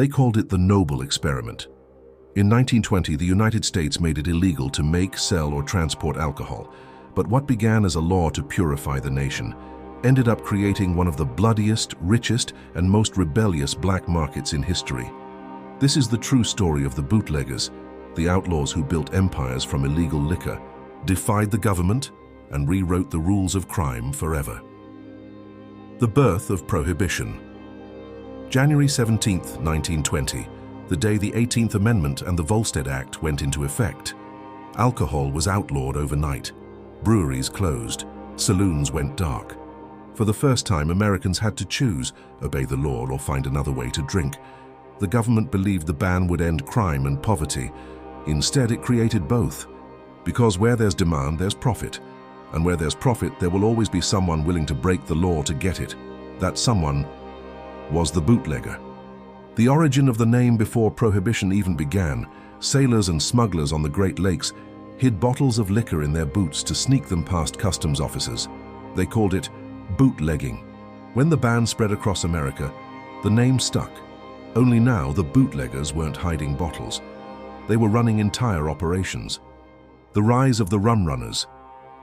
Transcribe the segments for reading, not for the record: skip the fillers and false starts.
They called it the Noble Experiment. In 1920, the United States made it illegal to make, sell, or transport alcohol, but what began as a law to purify the nation ended up creating one of the bloodiest, richest, and most rebellious black markets in history. This is the true story of the bootleggers, the outlaws who built empires from illegal liquor, defied the government, and rewrote the rules of crime forever. The birth of prohibition. January 17, 1920, the day the 18th Amendment and the Volstead Act went into effect. Alcohol was outlawed overnight. Breweries closed. Saloons went dark. For the first time, Americans had to choose, obey the law or find another way to drink. The government believed the ban would end crime and poverty. Instead, it created both. Because where there's demand, there's profit. And where there's profit, there will always be someone willing to break the law to get it. That someone was the bootlegger. The origin of the name before Prohibition even began, sailors and smugglers on the Great Lakes hid bottles of liquor in their boots to sneak them past customs officers. They called it bootlegging. When the ban spread across America, the name stuck. Only now the bootleggers weren't hiding bottles. They were running entire operations. The rise of the rum-runners.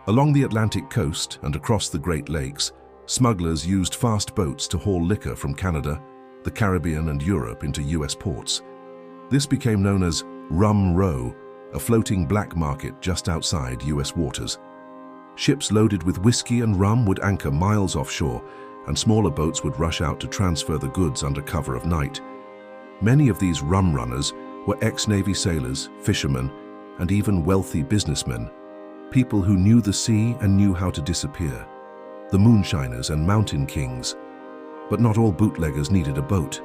Along the Atlantic coast and across the Great Lakes, smugglers used fast boats to haul liquor from Canada, the Caribbean, and Europe into US ports. This became known as Rum Row, a floating black market just outside US waters. Ships loaded with whiskey and rum would anchor miles offshore, and smaller boats would rush out to transfer the goods under cover of night. Many of these rum runners were ex-Navy sailors, fishermen, and even wealthy businessmen, people who knew the sea and knew how to disappear. The moonshiners and mountain kings. But not all bootleggers needed a boat.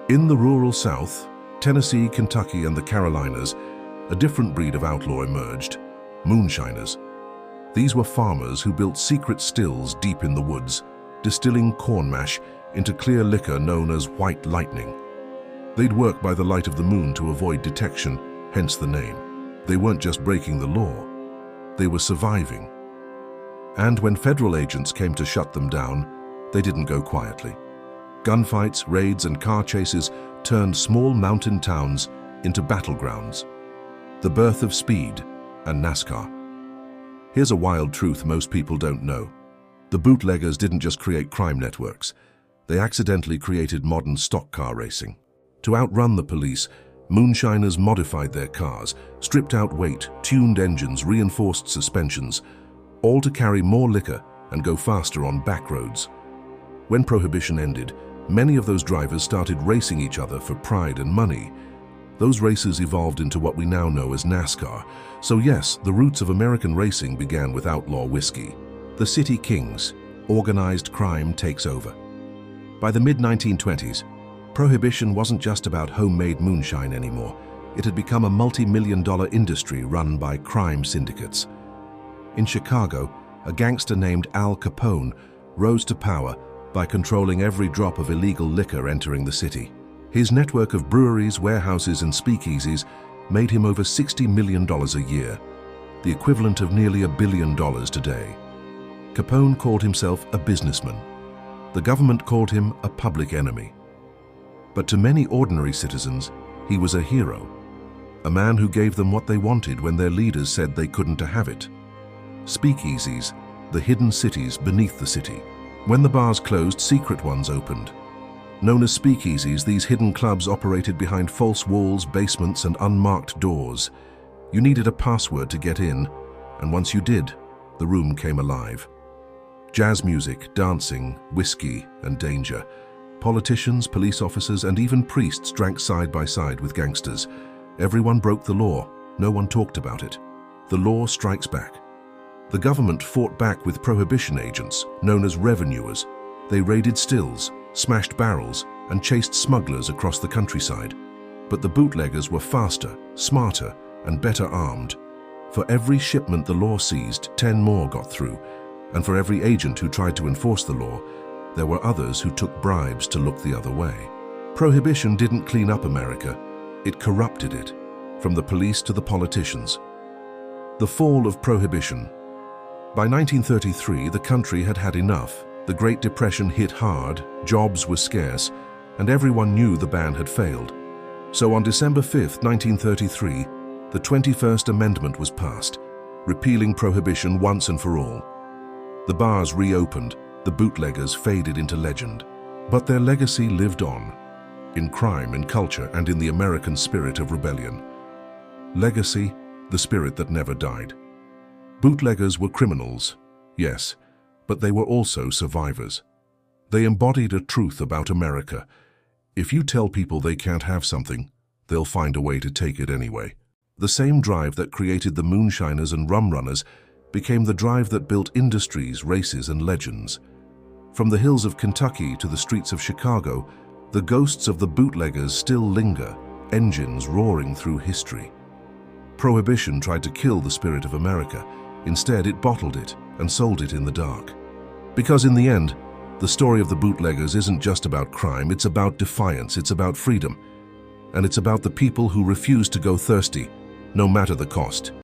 In the rural South, Tennessee, Kentucky, and the Carolinas, a different breed of outlaw emerged, moonshiners. These were farmers who built secret stills deep in the woods, distilling corn mash into clear liquor known as white lightning. They'd work by the light of the moon to avoid detection, hence the name. They weren't just breaking the law, they were surviving. And when federal agents came to shut them down, they didn't go quietly. Gunfights, raids, and car chases turned small mountain towns into battlegrounds. The birth of speed and NASCAR. Here's a wild truth most people don't know. The bootleggers didn't just create crime networks. They accidentally created modern stock car racing. To outrun the police, moonshiners modified their cars, stripped out weight, tuned engines, reinforced suspensions, all to carry more liquor and go faster on back roads. When Prohibition ended, many of those drivers started racing each other for pride and money. Those races evolved into what we now know as NASCAR. So yes, the roots of American racing began with outlaw whiskey. The city kings, organized crime takes over. By the mid-1920s, Prohibition wasn't just about homemade moonshine anymore. It had become a multi-million-dollar industry run by crime syndicates. In Chicago, a gangster named Al Capone rose to power by controlling every drop of illegal liquor entering the city. His network of breweries, warehouses, and speakeasies made him over $60 million a year, the equivalent of nearly $1 billion today. Capone called himself a businessman. The government called him a public enemy. But to many ordinary citizens, he was a hero, a man who gave them what they wanted when their leaders said they couldn't have it. Speakeasies, the hidden cities beneath the city. When the bars closed, secret ones opened. Known as speakeasies, these hidden clubs operated behind false walls, basements, and unmarked doors. You needed a password to get in, and once you did, the room came alive. Jazz music, dancing, whiskey, and danger. Politicians, police officers, and even priests drank side by side with gangsters. Everyone broke the law. No one talked about it. The law strikes back. The government fought back with prohibition agents, known as revenuers. They raided stills, smashed barrels, and chased smugglers across the countryside. But the bootleggers were faster, smarter, and better armed. For every shipment the law seized, 10 more got through. And for every agent who tried to enforce the law, there were others who took bribes to look the other way. Prohibition didn't clean up America. It corrupted it, from the police to the politicians. The fall of Prohibition. By 1933, the country had had enough. The Great Depression hit hard, jobs were scarce, and everyone knew the ban had failed. So on December 5, 1933, the 21st Amendment was passed, repealing prohibition once and for all. The bars reopened, the bootleggers faded into legend. But their legacy lived on, in crime, in culture, and in the American spirit of rebellion. Legacy, the spirit that never died. Bootleggers were criminals, yes, but they were also survivors. They embodied a truth about America. If you tell people they can't have something, they'll find a way to take it anyway. The same drive that created the moonshiners and rum-runners became the drive that built industries, races, and legends. From the hills of Kentucky to the streets of Chicago, the ghosts of the bootleggers still linger, engines roaring through history. Prohibition tried to kill the spirit of America. Instead, it bottled it and sold it in the dark. Because in the end, the story of the bootleggers isn't just about crime, it's about defiance, it's about freedom, and it's about the people who refuse to go thirsty, no matter the cost.